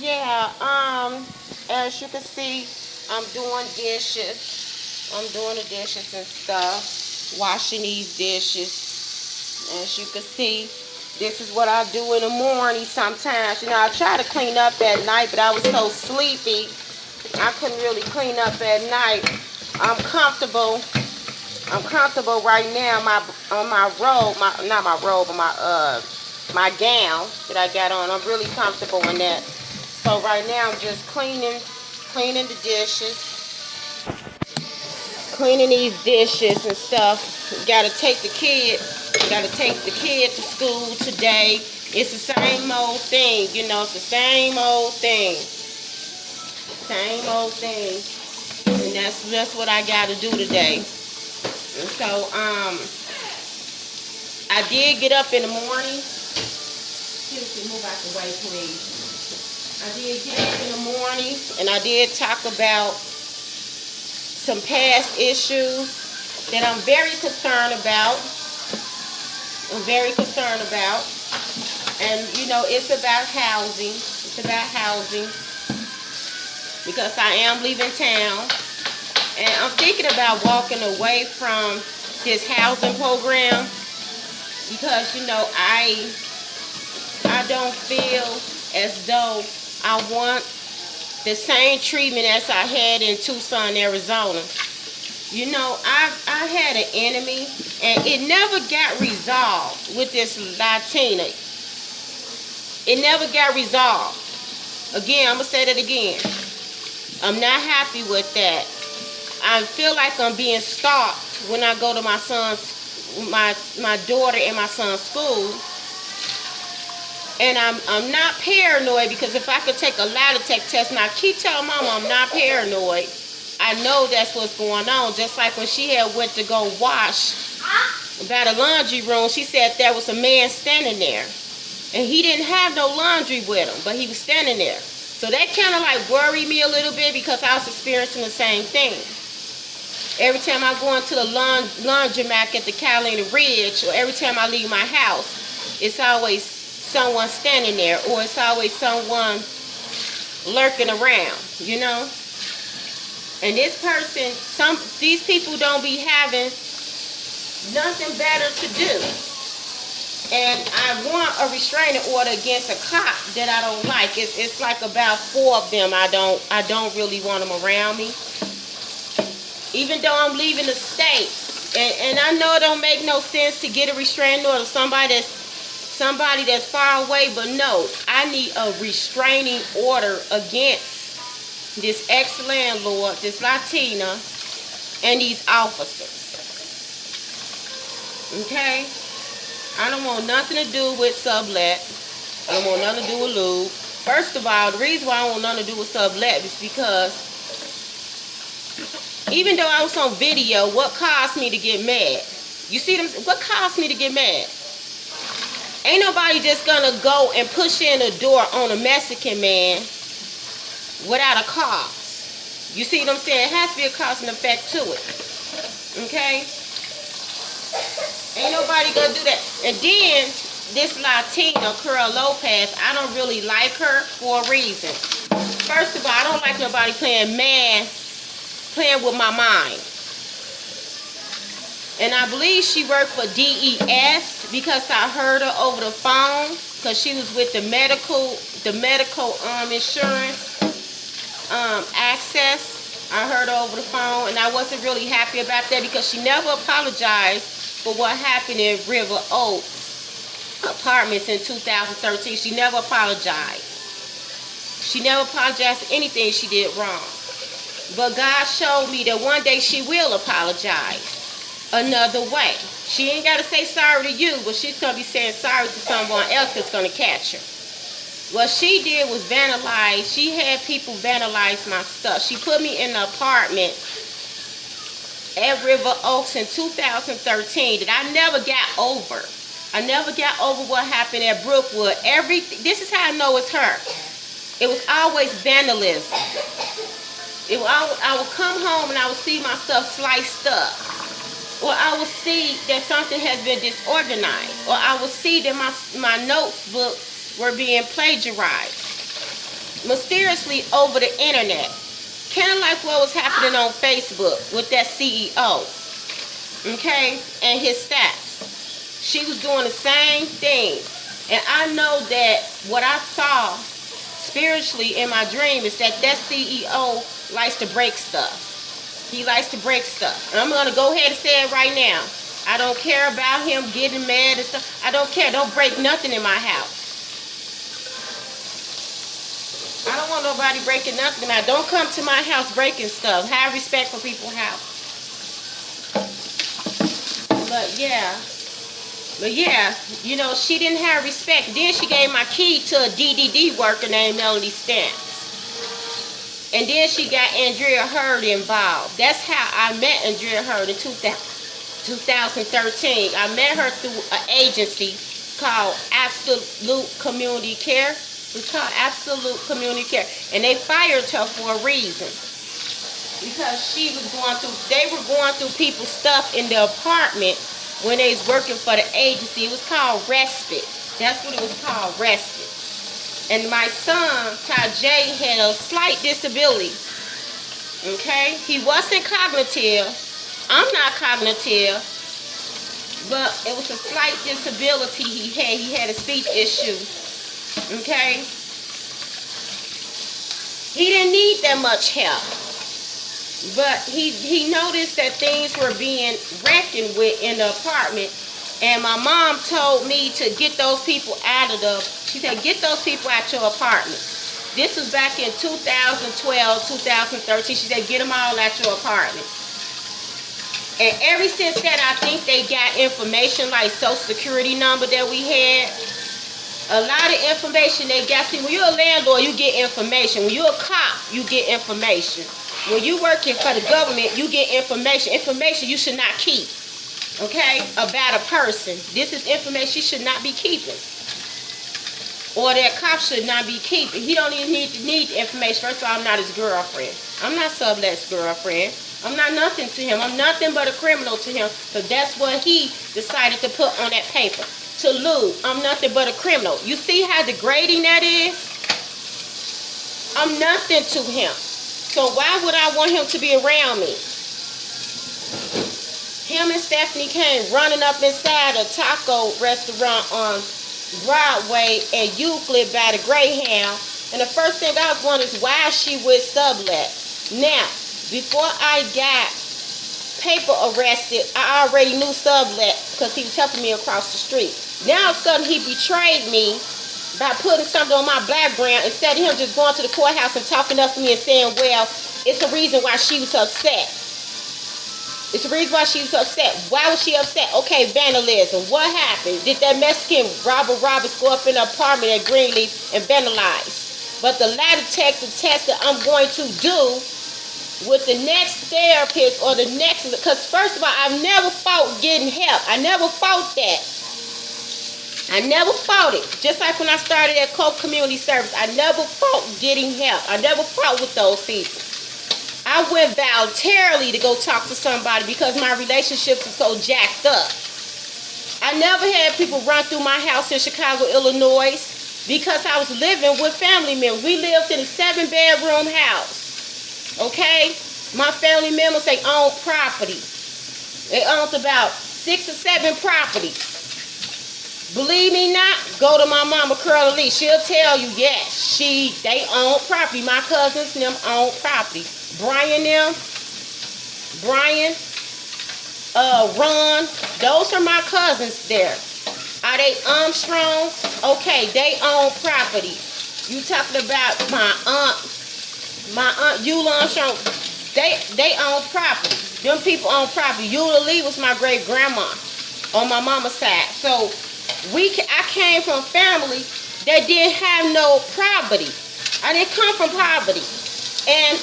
Yeah, as you can see, I'm doing dishes. I'm doing the dishes and stuff. Washing these dishes. As you can see, this is what I do in the morning sometimes. You know, I try to clean up at night, but I was so sleepy, I couldn't really clean up at night. I'm comfortable. I'm comfortable right now. My robe, not my robe, but my gown that I got on. I'm really comfortable in that. So right now I'm just cleaning the dishes, cleaning these dishes and stuff. Gotta take the kid to school today. It's the same old thing, you know. It's the same old thing, and that's what I gotta do today. And so I did get up in the morning. Excuse me, move out the way, please. I did get up in the morning and I did talk about some past issues that I'm very concerned about. And you know, it's about housing. Because I am leaving town. And I'm thinking about walking away from this housing program because, you know, I don't feel as though I want the same treatment as I had in Tucson, Arizona. You know, I had an enemy, and it never got resolved with this Latina. It never got resolved. Again, I'm going to say that again. I'm not happy with that. I feel like I'm being stalked when I go to my daughter and my son's school. And I'm not paranoid, because if I could take a lie detector test, and I keep telling Mama I'm not paranoid, I know that's what's going on. Just like when she had went to go wash by the laundry room, she said there was a man standing there. And he didn't have no laundry with him, but he was standing there. So that kind of like worried me a little bit, because I was experiencing the same thing. Every time I go into the laundromat at the Catalina Ridge, or every time I leave my house, it's always someone standing there, or it's always someone lurking around, you know. And this person, these people don't be having nothing better to do. And I want a restraining order against a cop that I don't like. It's like about 4 of them. I don't really want them around me. Even though I'm leaving the state, and I know it don't make no sense to get a restraining order somebody that's far away, but no, I need a restraining order against this ex-landlord, this Latina, and these officers. Okay? I don't want nothing to do with sublet. I don't want nothing to do with lube. First of all, the reason why I don't want nothing to do with sublet is because even though I was on video, what caused me to get mad? You see them? What caused me to get mad? Ain't nobody just gonna go and push in a door on a Mexican man without a cause. You see what I'm saying? It has to be a cause and effect to it. Okay? Ain't nobody gonna do that. And then this Latina, Carol Lopez, I don't really like her for a reason. First of all, I don't like nobody playing with my mind. And I believe she worked for DES, because I heard her over the phone, because she was with the medical insurance access. I heard her over the phone, and I wasn't really happy about that, because she never apologized for what happened in River Oaks Apartments in 2013. She never apologized. She never apologized for anything she did wrong. But God showed me that one day she will apologize another way. She ain't got to say sorry to you, but she's going to be saying sorry to someone else that's going to catch her. What she did was vandalize. She had people vandalize my stuff. She put me in an apartment at River Oaks in 2013 that I never got over. I never got over what happened at Brookwood. This is how I know it's her. It was always vandalism. I would come home and I would see my stuff sliced up. Or I would see that something has been disorganized. Or I would see that my notebooks were being plagiarized. mysteriously over the internet. Kind of like what was happening on Facebook with that CEO, okay, and his staff. She was doing the same thing. And I know that what I saw spiritually in my dream is that CEO likes to break stuff. He likes to break stuff. And I'm going to go ahead and say it right now. I don't care about him getting mad and stuff. I don't care. Don't break nothing in my house. I don't want nobody breaking nothing. Now, don't come to my house breaking stuff. Have respect for people's house. But yeah, you know, she didn't have respect. Then she gave my key to a DDD worker named Melanie Stamps. And then she got Andrea Hurd involved. That's how I met Andrea Hurd in 2013. I met her through an agency called Absolute Community Care. It's called Absolute Community Care. And they fired her for a reason. Because they were going through people's stuff in the apartment when they was working for the agency. It was called Respite. That's what it was called, Respite. And my son, Tajay, had a slight disability. Okay? He wasn't cognitive. I'm not cognitive. But it was a slight disability he had. He had a speech issue. Okay? He didn't need that much help. But he noticed that things were being reckoned with in the apartment. And my mom told me to get those people out of she said, get those people out your apartment. This was back in 2012, 2013. She said, get them all out your apartment. And ever since that, I think they got information like social security number that we had. A lot of information they got. See, when you're a landlord, you get information. When you're a cop, you get information. When you're working for the government, you get information. Information you should not keep. Okay? About a person. This is information you should not be keeping. Or that cop should not be keeping. He don't even need the information. First of all, I'm not his girlfriend. I'm not Sublet's girlfriend. I'm not nothing to him. I'm nothing but a criminal to him. So that's what he decided to put on that paper. To Lou, I'm nothing but a criminal. You see how degrading that is? I'm nothing to him. So why would I want him to be around me? Him and Stephanie came running up inside a taco restaurant on Broadway and Euclid by the Greyhound. And the first thing I was wondering is why is she with Sublet? Now, before I got paper arrested, I already knew Sublet because he was helping me across the street. Now all of a sudden he betrayed me by putting something on my background instead of him just going to the courthouse and talking up to me and saying, well, it's the reason why she was upset. It's the reason why she was upset. Why was she upset? Okay, vandalism. What happened? Did that Mexican Robert Roberts go up in the apartment at Greenleaf and vandalize? But the lie detector test that I'm going to do with the next therapist or the next, because first of all, I've never fought getting help. I never fought that. I never fought it. Just like when I started at Coke Community Service, I never fought getting help. I never fought with those people. I went voluntarily to go talk to somebody because my relationships were so jacked up. I never had people run through my house in Chicago, Illinois, because I was living with family members. We lived in a 7-bedroom house. Okay? My family members, they owned property. They owned about 6 or 7 properties. Believe me not, go to my mama Curly Lee. She'll tell you, yes, they own property. My cousins and them own property. Brian, Ron, those are my cousins there. Are they Armstrongs? Okay, they own property. You talking about my aunt Eula Armstrong? They own property. Them people own property. Eula Lee was my great grandma on my mama's side. So I came from a family that didn't have no poverty. I didn't come from poverty. And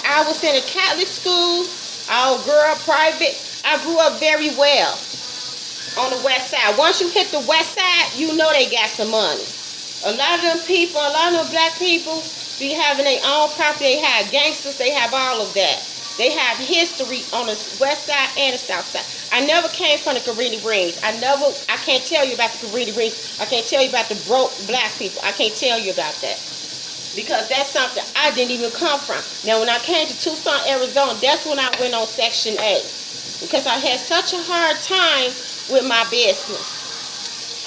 I was in a Catholic school, all girl, private. I grew up very well on the west side. Once you hit the west side, you know they got some money. A lot of them people, a lot of them black people be having their own property. They have gangsters, they have all of that. They have history on the west side and the south side. I never came from the Cabrini Greens. I can't tell you about the Cabrini Greens. I can't tell you about the broke black people. I can't tell you about that. because that's something I didn't even come from. Now, when I came to Tucson, Arizona, that's when I went on Section 8, because I had such a hard time with my business.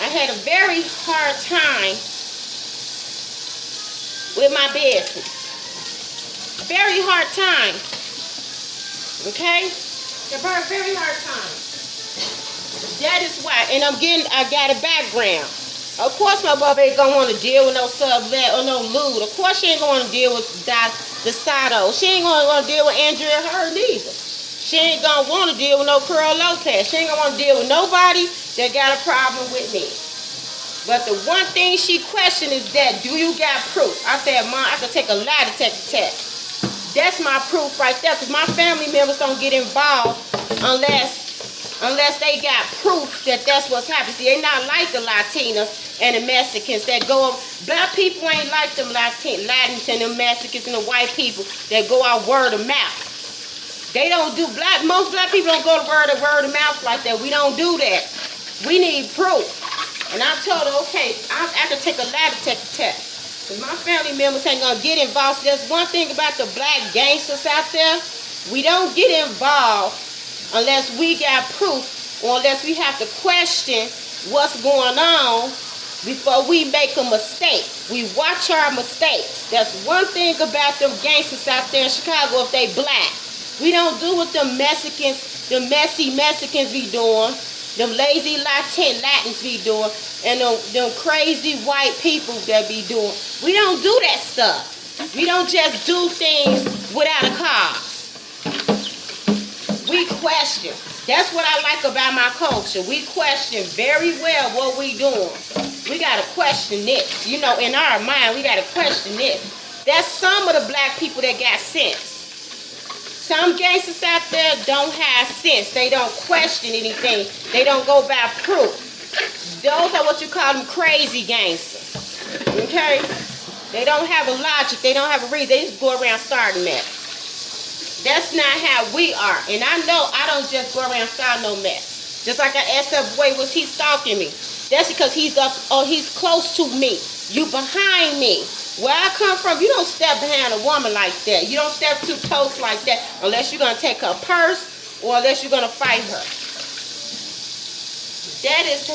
I had a very hard time with my business. Very hard time. Okay? A very hard time. That is why. And I got a background. Of course my mother ain't gonna want to deal with no sublet or no lewd. Of course she ain't gonna want to deal with DeSato. She ain't gonna want to deal with Andrea Hurd either. She ain't gonna want to deal with no Curl Lopez. She ain't gonna want to deal with nobody that got a problem with me. But the one thing she questioned is that, do you got proof? I said, Mom, I could take a lie detector test. That's my proof right there, because my family members don't get involved unless they got proof that that's what's happening. See, they not like the Latinas and the Mexicans that go. Black people ain't like them Latins and the Mexicans and the white people that go out word of mouth. They don't do most black people don't go to word of mouth like that. We don't do that. We need proof. And I told her, okay, I could take a lie detector test. Because my family members ain't going to get involved. There's one thing about the black gangsters out there. We don't get involved unless we got proof, or unless we have to question what's going on before we make a mistake. We watch our mistakes. That's one thing about them gangsters out there in Chicago if they black. We don't do what them Mexicans, them messy Mexicans be doing. Them lazy Latins be doing, and them crazy white people that be doing. We don't do that stuff. We don't just do things without a cause. We question. That's what I like about my culture. We question very well what we doing. We got to question this. You know, in our mind, we got to question this. That's some of the black people that got sense. Some gangsters out there don't have sense. They don't question anything. They don't go by proof. Those are what you call them crazy gangsters. Okay? They don't have a logic. They don't have a reason. They just go around starting mess. That's not how we are. And I know I don't just go around starting no mess. Just like I asked that boy, was he stalking me? That's because he's close to me. You behind me. Where I come from, you don't step behind a woman like that. You don't step too close like that unless you're going to take her purse or unless you're going to fight her.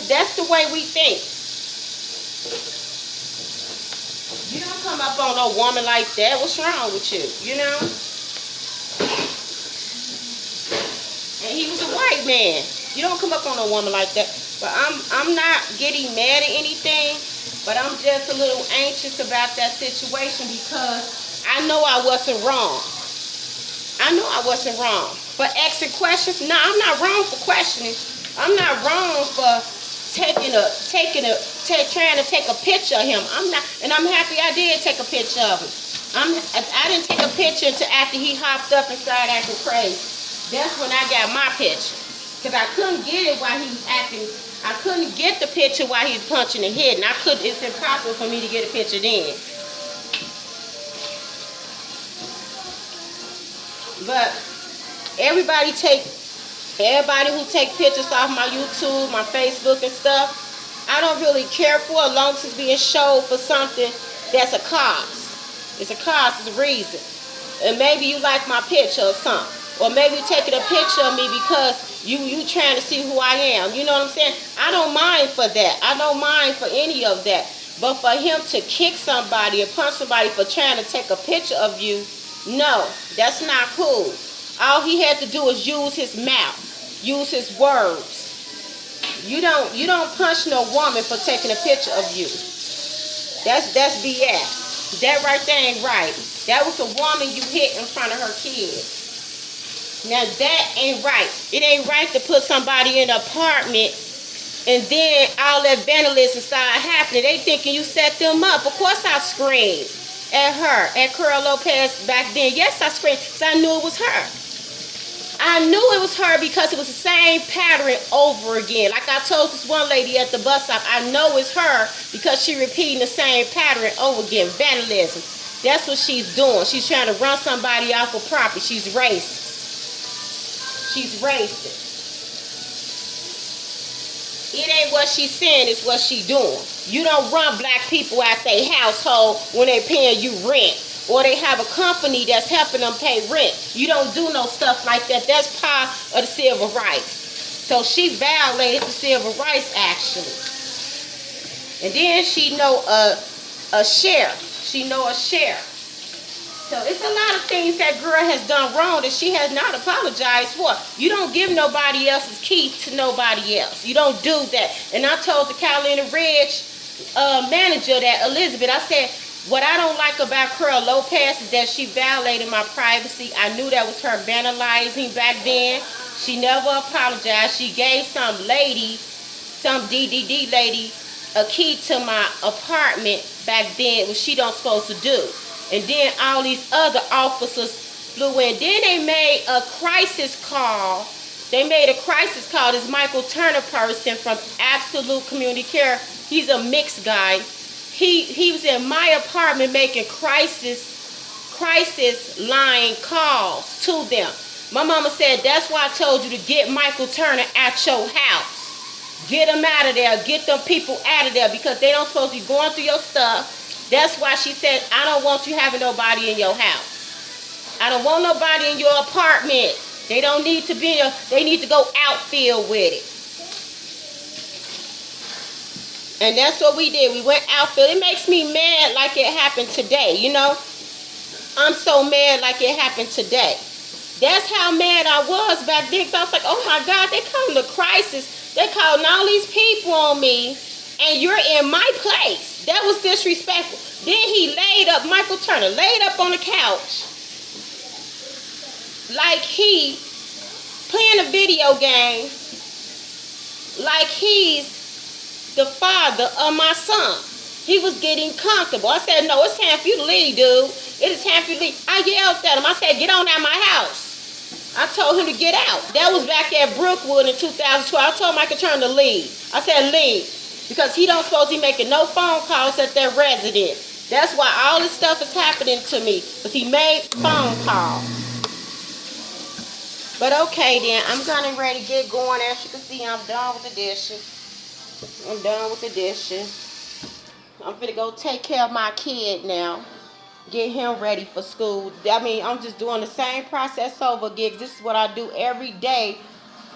That's the way we think. You don't come up on no woman like that. What's wrong with you? You know? And he was a white man. You don't come up on a woman like that. But I'm not getting mad at anything. But I'm just a little anxious about that situation because I know I wasn't wrong. I know I wasn't wrong. For asking questions, no, I'm not wrong for questioning. I'm not wrong for trying to take a picture of him. I'm not, and I'm happy I did take a picture of him. I didn't take a picture until after he hopped up and started acting crazy. That's when I got my picture. Because I couldn't get it while he was acting. I couldn't get the picture while he was punching the head, and it's impossible for me to get a picture then. But everybody who take pictures off my YouTube, my Facebook and stuff, I don't really care for as long as it's being showed for something that's a cause. It's a cause, it's a reason. And maybe you like my picture or something. Or maybe you're taking a picture of me because you trying to see who I am. You know what I'm saying? I don't mind for that. I don't mind for any of that. But for him to kick somebody or punch somebody for trying to take a picture of you, no, that's not cool. All he had to do is use his mouth, use his words. You don't punch no woman for taking a picture of you. That's BS. That right there ain't right. That was a woman you hit in front of her kids. Now that ain't right. It ain't right to put somebody in an apartment and then all that vandalism started happening. They thinking you set them up. Of course I screamed at her, at Curl Lopez back then. Yes, I screamed because I knew it was her. I knew it was her because it was the same pattern over again. Like I told this one lady at the bus stop, I know it's her because she repeating the same pattern over again. Vandalism. That's what she's doing. She's trying to run somebody off of property. She's racist. She's racist. It ain't what she saying, it's what she doing. You don't run black people at their household when they paying you rent. Or they have a company that's helping them pay rent. You don't do no stuff like that. That's part of the civil rights. So she violated the civil rights actually. And then she know a sheriff. She know a sheriff. So it's a lot of things that girl has done wrong that she has not apologized for. You don't give nobody else's key to nobody else. You don't do that. And I told the Carolina Ridge manager, that Elizabeth, I said, what I don't like about Curl Lopez is that she violated my privacy. I knew that was her vandalizing back then. She never apologized. She gave some lady, some DDD lady, a key to my apartment back then, which she don't supposed to do. And then all these other officers flew in. Then they made a crisis call. They made a crisis call. This Michael Turner person from Absolute Community Care, he's a mixed guy. He was in my apartment making crisis line calls to them. My mama said, that's why I told you to get Michael Turner at your house. Get them out of there. Get them people out of there because they don't supposed to be going through your stuff. That's why she said, I don't want you having nobody in your house. I don't want nobody in your apartment. They don't need to be they need to go outfield with it. And that's what we did. We went outfield. It makes me mad like it happened today, you know. I'm so mad like it happened today. That's how mad I was back then. I was like, oh my God, they calling the crisis. They calling all these people on me, and you're in my place. That was disrespectful. Then he laid up, Michael Turner, laid up on the couch like he playing a video game, like he's the father of my son. He was getting comfortable. I said, no, it's time for you to leave, dude. It is time for you to leave. I yelled at him. I said, get on out of my house. I told him to get out. That was back at Brookwood in 2012. I told Michael Turner to leave. I said, leave. Because he don't supposed to be making no phone calls at their residence. That's why all this stuff is happening to me. Because he made phone calls. But okay then, I'm getting ready to get going. As you can see, I'm done with the dishes. I'm done with the dishes. I'm finna go take care of my kid now. Get him ready for school. I mean, I'm just doing the same process over again. This is what I do every day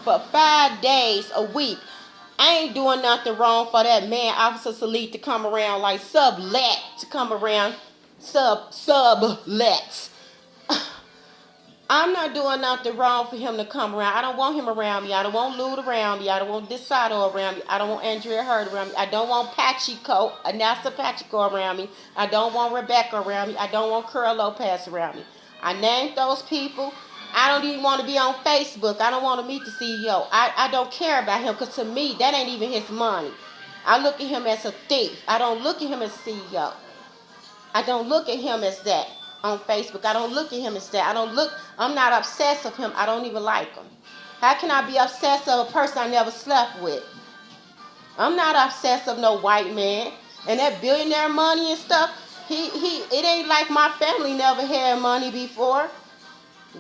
for 5 days a week. I ain't doing nothing wrong for that man, Officer Salih, to come around like sublet, to come around sublet. I'm not doing nothing wrong for him to come around. I don't want him around me. I don't want Lou around me. I don't want Desato around me. I don't want Andrea Hurd around me. I don't want Pachico, Anasa Pachico around me. I don't want Rebecca around me. I don't want Curl Lopez around me. I named those people. I don't even want to be on Facebook. I don't want to meet the CEO. I don't care about him because to me, that ain't even his money. I look at him as a thief. I don't look at him as CEO. I don't look at him as that on Facebook. I don't look at him as that. I'm not obsessed with him. I don't even like him. How can I be obsessed of a person I never slept with? I'm not obsessed of no white man. And that billionaire money and stuff, it ain't like my family never had money before.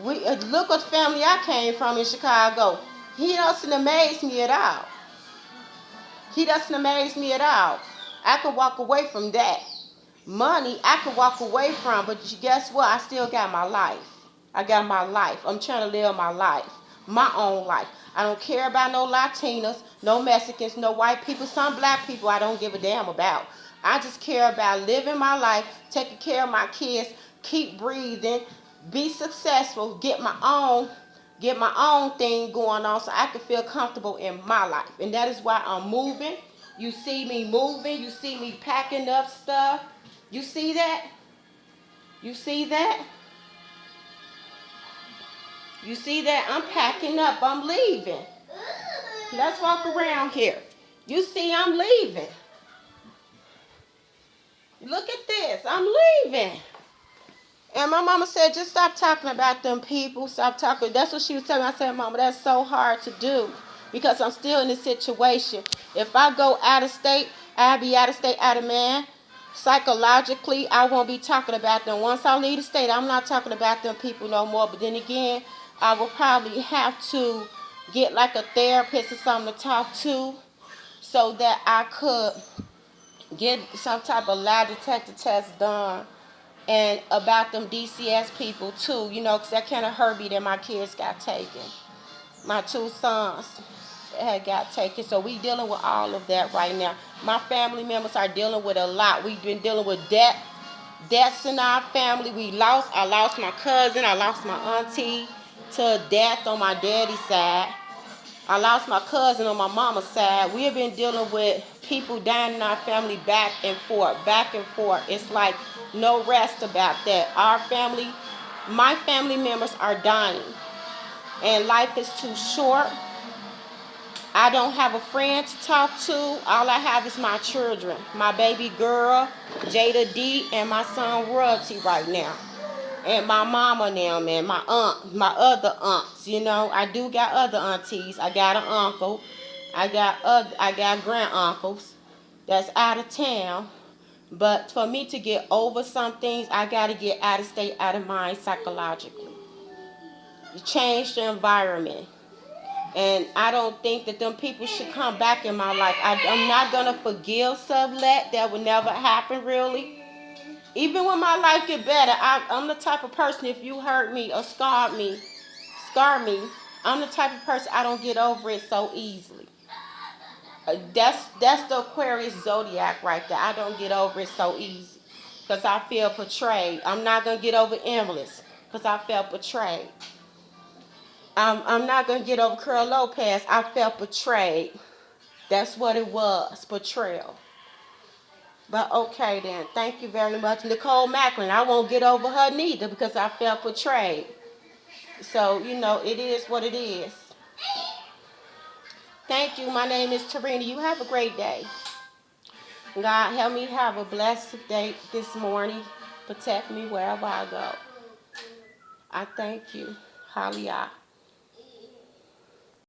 Look what family I came from in Chicago. He doesn't amaze me at all. He doesn't amaze me at all. I could walk away from that. Money I could walk away from, but guess what? I still got my life. I got my life. I'm trying to live my life, my own life. I don't care about no Latinas, no Mexicans, no white people, some black people I don't give a damn about. I just care about living my life, taking care of my kids, keep breathing, be successful, get my own thing going on so I can feel comfortable in my life. And that is why I'm moving. You see me moving. You see me packing up stuff. You see that? You see that? You see that? I'm packing up. I'm leaving. Let's walk around here. You see I'm leaving. Look at this. I'm leaving. And my mama said, just stop talking about them people. Stop talking. That's what she was telling me. I said, Mama, that's so hard to do because I'm still in this situation. If I go out of state, I'll be out of state, out of man. Psychologically, I won't be talking about them. Once I leave the state, I'm not talking about them people no more. But then again, I will probably have to get like a therapist or something to talk to so that I could get some type of lie detector test done, and about them DCS people too, because that kind of hurt me that my kids got taken. My two sons had got taken, so we dealing with all of that right now. My family members are dealing with a lot. We've been dealing with deaths in our family. I lost my cousin, I lost my auntie to death on my daddy's side. I lost my cousin on my mama's side. We have been dealing with people dying in our family back and forth, back and forth. It's like no rest about that. My family members are dying, and life is too short. I don't have a friend to talk to. All I have is my children, my baby girl, Jada D, and my son Royalty right now. And my mama now, man, my aunt, my other aunts, I do got other aunties. I got an uncle. I got grand uncles that's out of town. But for me to get over some things, I gotta get out of state, out of mind psychologically. You change the environment. And I don't think that them people should come back in my life. I'm not gonna forgive sublet. That would never happen, really. Even when my life get better, I'm the type of person, if you hurt me or scar me, I'm the type of person I don't get over it so easily. That's the Aquarius zodiac right there. I don't get over it so easy because I feel betrayed. I'm not gonna get over endless because I felt betrayed. I'm not gonna get over Curl Lopez. I felt betrayed. That's what it was, betrayal. But okay then, thank you very much. Nicole Macklin, I won't get over her neither because I felt betrayed. So, it is what it is. Thank you. My name is Tarina. You have a great day. God, help me have a blessed day this morning. Protect me wherever I go. I thank you. Hallelujah.